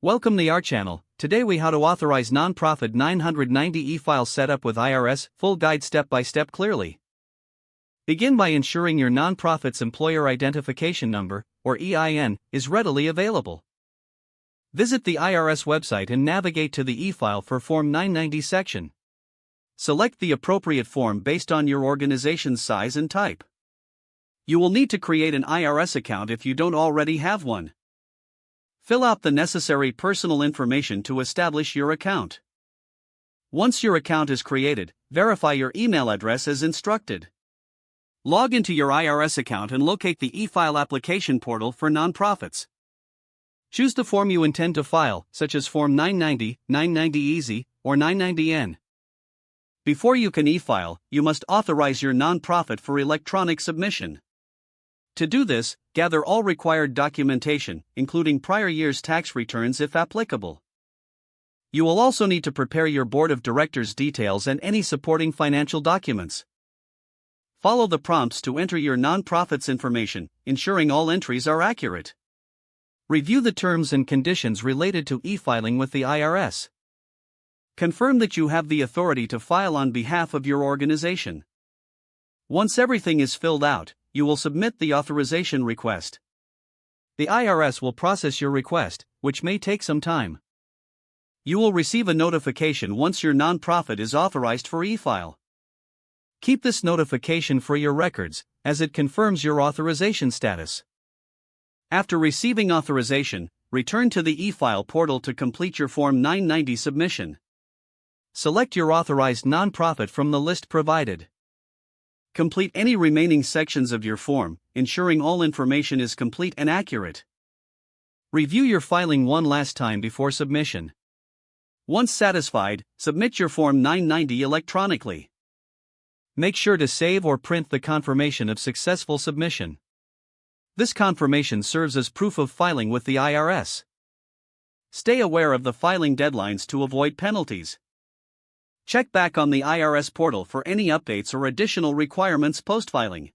Welcome to our channel. Today we how to authorize nonprofit 990 e-file setup with IRS, full guide step-by-step clearly. Begin by ensuring your nonprofit's employer identification number, or EIN, is readily available. Visit the IRS website and navigate to the e-file for Form 990 section. Select the appropriate form based on your organization's size and type. You will need to create an IRS account if you don't already have one. Fill out the necessary personal information to establish your account. Once your account is created, verify your email address as instructed. Log into your IRS account and locate the e-file application portal for nonprofits. Choose the form you intend to file, such as Form 990, 990 Easy, or 990N. Before you can e-file, you must authorize your nonprofit for electronic submission. To do this, gather all required documentation, including prior year's tax returns if applicable. You will also need to prepare your board of directors details and any supporting financial documents. Follow the prompts to enter your nonprofit's information, ensuring all entries are accurate. Review the terms and conditions related to e-filing with the IRS. Confirm that you have the authority to file on behalf of your organization. Once everything is filled out, you will submit the authorization request. The IRS will process your request, which may take some time. You will receive a notification once your nonprofit is authorized for e-file. Keep this notification for your records, as it confirms your authorization status. After receiving authorization, return to the e-file portal to complete your Form 990 submission. Select your authorized nonprofit from the list provided. Complete any remaining sections of your form, ensuring all information is complete and accurate. Review your filing one last time before submission. Once satisfied, submit your Form 990 electronically. Make sure to save or print the confirmation of successful submission. This confirmation serves as proof of filing with the IRS. Stay aware of the filing deadlines to avoid penalties. Check back on the IRS portal for any updates or additional requirements post-filing.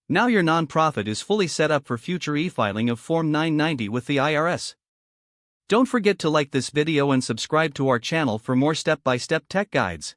Now your nonprofit is fully set up for future e-filing of Form 990 with the IRS. Don't forget to like this video and subscribe to our channel for more step-by-step tech guides.